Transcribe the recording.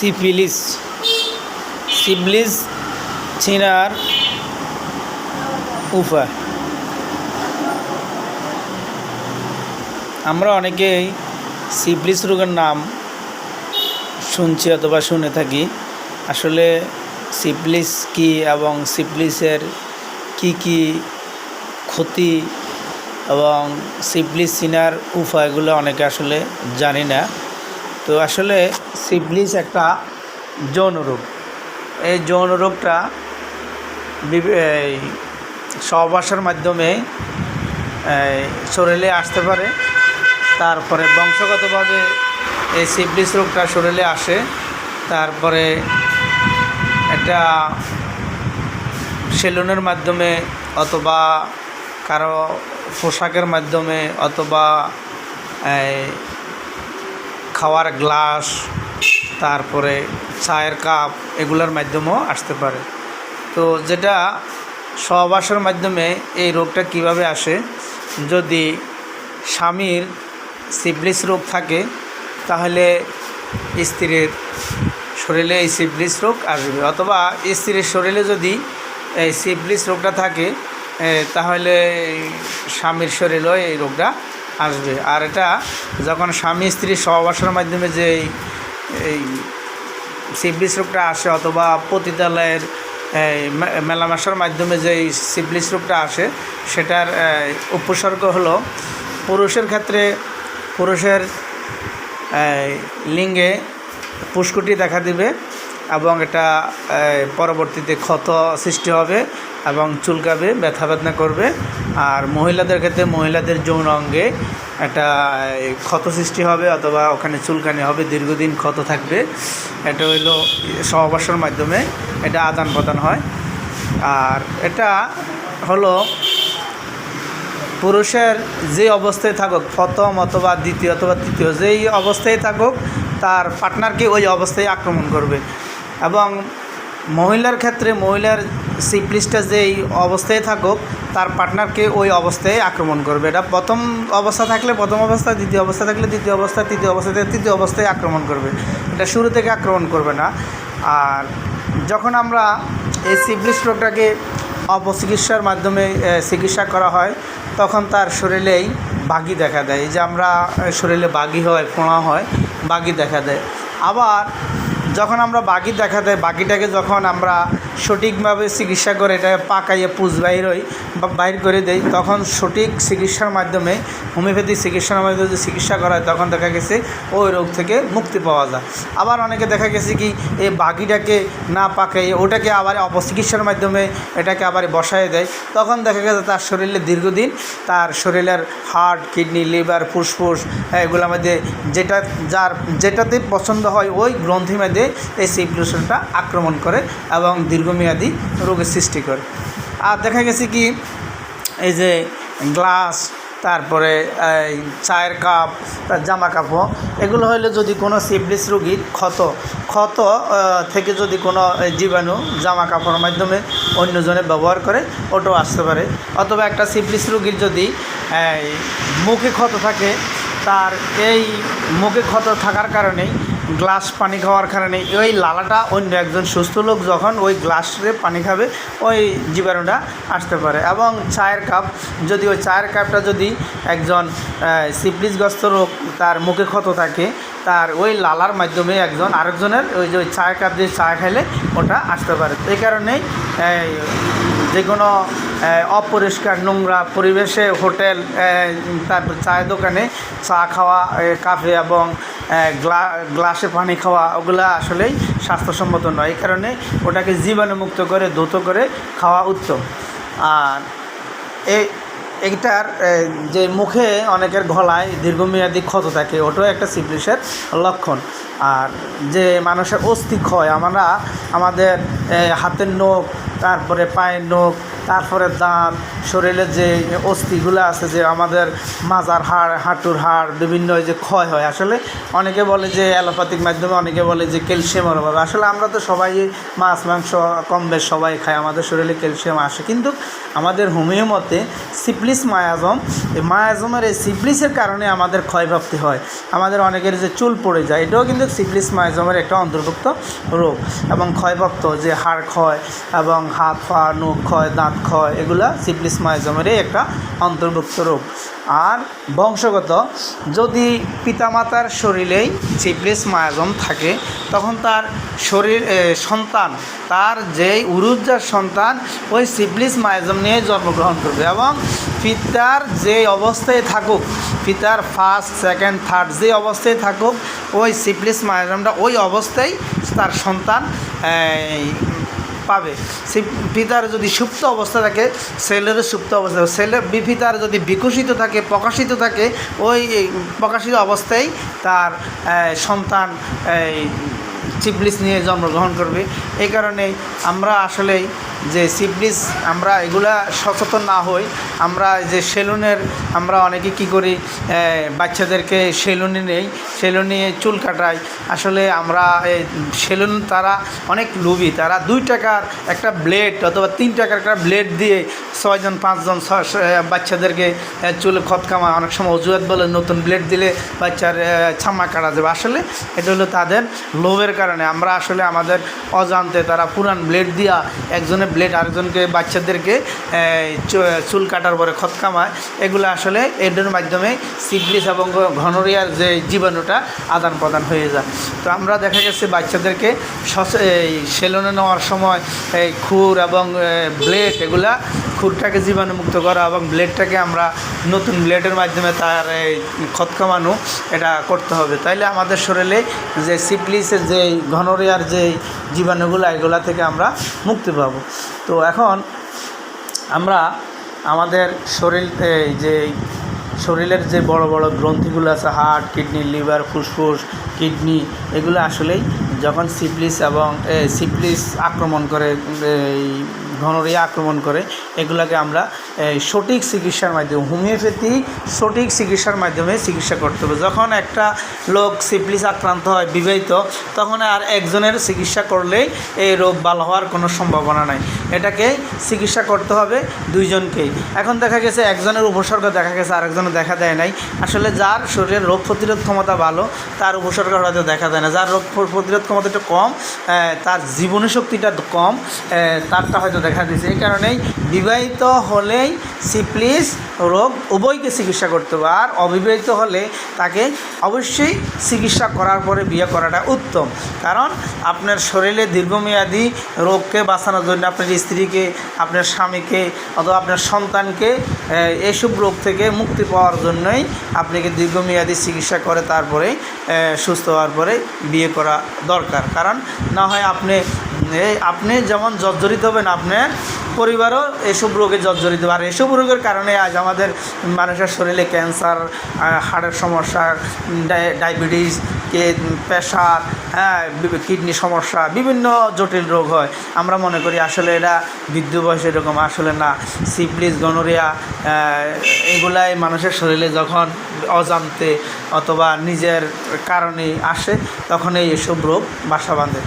Syphilis syphilis চেনার উপায়। আমরা অনেকেই সিফিলিস রোগের নাম শুনছি অথবা শুনে থাকি। আসলে সিফিলিস কী এবং সিফিলিসের কি কি ক্ষতি এবং সিফিলিস চেনার উপায়গুলো অনেকে আসলে জানি না। তো আসলে সিফিলিস একটা যৌন রোগ। এই যৌন রোগটা সহবাসের মাধ্যমে শরীরে আসতে পারে। তারপরে বংশগতভাবে এই সিফিলিস রোগটা শরীরে আসে। তারপরে এটা সেলুনের মাধ্যমে অথবা কারো পোশাকের মাধ্যমে অথবা খাওয়ার গ্লাস, তারপরে চায়ের কাপ, এগুলোর মাধ্যমেও আসতে পারে। তো যেটা সহবাসের মাধ্যমে এই রোগটা কিভাবে আসে, যদি স্বামীর সিফিলিস রোগ থাকে তাহলে স্ত্রীর শরীরে এই সিফিলিস রোগ আসবে, অথবা স্ত্রীর শরীরে যদি এই সিফিলিস রোগটা থাকে তাহলে স্বামীর শরীরেও এই রোগটা আসবে। আর এটা যখন স্বামী স্ত্রী সহবাসের মাধ্যমে যে এই সিফিলিস রোগটা আসে, অথবা পতিতালয়ের মেলামেশার মাধ্যমে যে সিফিলিস রোগটা আসে, সেটার উপসর্গ হলো পুরুষের ক্ষেত্রে পুরুষের লিঙ্গে পুষ্কুটি দেখা দিবে এবং এটা পরবর্তীতে ক্ষত সৃষ্টি হবে এবং চুলকাবে, ব্যথা বেদনা করবে। আর মহিলাদের ক্ষেত্রে মহিলাদের যৌন অঙ্গে একটা ক্ষত সৃষ্টি হবে অথবা ওখানে চুলকানি হবে, দীর্ঘদিন ক্ষত থাকবে। এটা হইলো সহবাসের মাধ্যমে এটা আদান প্রদান হয়। আর এটা হলো পুরুষের যে অবস্থায় থাকুক, প্রথম অথবা দ্বিতীয় অথবা তৃতীয় যেই অবস্থায় থাকুক, তার পার্টনারকে ওই অবস্থায় আক্রমণ করবে। এবং মহিলার ক্ষেত্রে মহিলার সিফিলিসটা যেই অবস্থায় থাকুক, তার পার্টনারকে ওই অবস্থায় আক্রমণ করবে। এটা প্রথম অবস্থা থাকলে প্রথম অবস্থা, দ্বিতীয় অবস্থা থাকলে দ্বিতীয় অবস্থা, তৃতীয় অবস্থা থেকে তৃতীয় অবস্থায় আক্রমণ করবে। এটা শুরু থেকে আক্রমণ করবে না। আর যখন আমরা এই সিফিলিস রোগটাকে অপচিকিৎসার মাধ্যমে চিকিৎসা করা হয়, তখন তার শরীরেই বাগি দেখা দেয়। এই যে আমরা শরীরে বাগি হয়, ফোঁড়া হয়, বাগি দেখা দেয়। আবার যখন আমরা বাগি দেখা দেয়, বাগিটাকে যখন আমরা সঠিকভাবে চিকিৎসা করে এটাকে পাকাইয়ে পুষ বাইর করে দেই, তখন সঠিক চিকিৎসার মাধ্যমে হোমিওপ্যাথি চিকিৎসার মাধ্যমে যদি চিকিৎসা করা হয়, তখন দেখা গেছে ওই রোগ থেকে মুক্তি পাওয়া যায়। আবার অনেকে দেখা গেছে কি এই বাগিটাকে না পাকাইয়ে ওটাকে আবার অপচিকিৎসার মাধ্যমে এটাকে আবার বসায় দেয়, তখন দেখা গেছে তার শরীরে দীর্ঘদিন তার শরীরের হার্ট, কিডনি, লিভার, ফুসফুস এগুলোর মধ্যে যেটাতে পছন্দ হয় ওই গ্রন্থির মধ্যে এই সিফিলিসটা আক্রমণ করে এবং দীর্ঘমেয়াদী রোগের সৃষ্টি করে। আর দেখা গেছে কি এই যে গ্লাস, তারপরে এই চায়ের কাপ, তার জামা কাপড়, এগুলো হলে যদি কোনো সিফিলিস রোগীর ক্ষত থেকে যদি কোনো জীবাণু জামা কাপড়ের মাধ্যমে অন্যজনে ব্যবহার করে, ওটাও আসতে পারে। অথবা একটা সিফিলিস রোগীর যদি মুখে ক্ষত থাকে, তার এই মুখে ক্ষত থাকার কারণেই গ্লাস পানি খাওয়ার কারণে ওই লালাটা অন্য একজন সুস্থ লোক যখন ওই গ্লাসে পানি খাবে, ওই জীবাণুটা আসতে পারে। এবং চায়ের কাপ, যদি ওই চায়ের কাপটা যদি একজন সিফিলিসগ্রস্ত রোগ তার মুখে ক্ষত থাকে, তার ওই লালার মাধ্যমে একজন আরেকজনের ওই যে চায়ের কাপ দিয়ে চা খাইলে ওটা আসতে পারে। এই কারণেই যে কোনো অপরিষ্কার নোংরা পরিবেশে হোটেল, তারপর চায়ের দোকানে চা খাওয়া, কাপে এবং গ্লাসে পানি খাওয়া, ওগুলা আসলেই স্বাস্থ্যসম্মত নয়। এই কারণে ওটাকে জীবাণুমুক্ত করে ধৌত করে খাওয়া উত্তম। আর এইটার যে মুখে অনেকের গলায় দীর্ঘমেয়াদী ক্ষত থাকে, ওটাও একটা সিফিলিসের লক্ষণ। আর যে মানুষের অস্থি ক্ষয়, আমরা আমাদের হাতের নখ, তারপরে পায়ের নখ, তারপরে দাঁত, শরীরের যে অস্থিগুলো আছে, যে আমাদের মাজার হাড়, হাঁটুর হাড় বিভিন্ন যে ক্ষয় হয়। আসলে অনেকে বলে যে অ্যালোপ্যাথিক মাধ্যমে, অনেকে বলে যে ক্যালসিয়ামের অভাবে। আসলে আমরা তো সবাই মাছ মাংস কম বেশ সবাই খাই, আমাদের শরীরে ক্যালসিয়াম আসে, কিন্তু আমাদের হোমিও মতে সিপ্লিস মায়াজম, এই মায়াজমের এই সিপ্লিসের কারণে আমাদের ক্ষয়প্রাপ্তি হয়, আমাদের অনেকের যে চুল পড়ে যায়, এটাও কিন্তু সিপ্লিস মায়াজমের একটা অন্তর্ভুক্ত রোগ। এবং ক্ষয়প্রাপ্ত যে হাড় ক্ষয় এবং হাত পা নখ ক্ষয়, দাঁত ক্ষয়, এগুলা সিপ্লিস মায়াজমেরই একটা অন্তর্ভুক্ত রোগ। আর বংশগত, যদি পিতামাতার শরীরেই সিপ্লিস মায়াজম থাকে, তখন তার সন্তান, তার যেই উরুজার সন্তান ওই সিপ্লিস মায়াজম নিয়ে জন্মগ্রহণ করবে। এবং পিতার যে অবস্থায় থাকুক, পিতার ফার্স্ট সেকেন্ড থার্ড যে অবস্থায় থাকুক, ওই সিপ্লিস মায়াজমটা ওই অবস্থায় তার সন্তান পাবে। পিতার যদি সুপ্ত অবস্থা থাকে, সেলেরও সুপ্ত অবস্থা, পিতার যদি বিকশিত থাকে, প্রকাশিত থাকে, ওই প্রকাশিত অবস্থায় তার সন্তান সিপ্লিস নিয়ে জন্মগ্রহণ করবে। এই কারণে আমরা আসলেই যে সিপ্লিস, আমরা এগুলা সচেতন না হই। আমরা যে সেলুনের, আমরা অনেকে কী করি, বাচ্চাদেরকে সেলুনে নেই, সেলুনে চুল কাটাই। আসলে আমরা সেলুন, তারা অনেক লোভী, তারা 2 টাকার একটা ব্লেড অথবা 3 টাকার একটা ব্লেড দিয়ে 6 জন 5 জন বাচ্চাদেরকে চুলে খত কামায়। অনেক সময় অজুহাত বলে নতুন ব্লেড দিলে বাচ্চার ছামা কাটা যাবে। আসলে এটা হলো তাদের লোভের কারণে। আমরা আসলে আমাদের অজান্তে তারা পুরান ব্লেড দিয়া একজনের ব্লেড আরেকজনকে, বাচ্চাদেরকে চুল কাটার পরে খত কামায়। এগুলো আসলে এদের মাধ্যমে সিপ্লিস এবং ঘনরিয়ার যে জীবাণুটা আদান প্রদান হয়ে যায়। তো আমরা দেখা গেছে বাচ্চাদেরকে সেলুনে নেওয়ার সময় খুর এবং ব্লেড, এগুলা খুরটাকে জীবাণুমুক্ত করা এবং ব্লেডটাকে আমরা নতুন ব্লেডের মাধ্যমে তার খত কামানো, এটা করতে হবে। তাইলে আমাদের শরীরে যে সিপ্লিসের যে ঘনরিয়ার যে জীবাণুগুলো, এগুলা থেকে আমরা মুক্তি পাবো। তো এখন আমরা আমাদের শরীরের যে বড় বড় গ্রন্থিগুলো আছে, হার্ট, কিডনি, লিভার, ফুসফুস, কিডনি, এগুলো আসলেই যখন সিপ্লিস আক্রমণ করে, ঘনরিয়া আক্রমণ করে, এগুলোকে আমরা সঠিক চিকিৎসার মাধ্যমে, হোমিওপ্যাথি সঠিক চিকিৎসার মাধ্যমে চিকিৎসা করতে হবে। যখন একটা লোক সিপ্লিস আক্রান্ত হয় বিবাহিত, তখন আর একজনের চিকিৎসা করলেই এই রোগ ভালো হওয়ার কোনো সম্ভাবনা নাই, এটাকে চিকিৎসা করতে হবে 2 জনকেই। এখন দেখা গেছে একজনের উপসর্গ দেখা গেছে, আরেকজনের দেখা দেয় নাই। আসলে যার শরীরের রোগ প্রতিরোধ ক্ষমতা ভালো, তার উপসর্গ হয়তো দেখা দেয় না। যার রোগ প্রতিরোধ ক্ষমতাটা কম, তার জীবনী শক্তিটা কম, তারটা হয়তো দেখা দিয়েছে। এই কারণেই বিবাহিত হলেই সিপ্লিস রোগ উভয়কে চিকিৎসা করতে হবে। আর অবিবাহিত হলে তাকে অবশ্যই চিকিৎসা করার পরে বিয়ে করাটা উত্তম। কারণ আপনার শরীরে দীর্ঘমেয়াদী রোগকে বাঁচানোর জন্য, আপনার স্ত্রীকে, আপনার স্বামীকে অথবা আপনার সন্তানকে এইসব রোগ থেকে মুক্তি পাওয়ার জন্যই আপনাকে দীর্ঘমেয়াদী চিকিৎসা করে তারপরে সুস্থ হওয়ার পরে বিয়ে করা দরকার। কারণ না হয় আপনি যেমন জর্জরিত হবেন, আপনার পরিবারও এসব রোগে জর্জরিত হবে। আর এসব রোগের কারণে আজ আমাদের মানুষের শরীরে ক্যান্সার, হার্টের সমস্যা, ডায়াবেটিস, প্রেশার, কিডনি সমস্যা, বিভিন্ন জটিল রোগ হয়। আমরা মনে করি আসলে এরা বৃদ্ধ বয়সে এরকম, আসলে না। সিপ্লিস, গনোরিয়া এগুলাই মানুষের শরীরে যখন অজান্তে অথবা নিজের কারণে আসে, তখন এসব রোগ বাসা বাঁধে।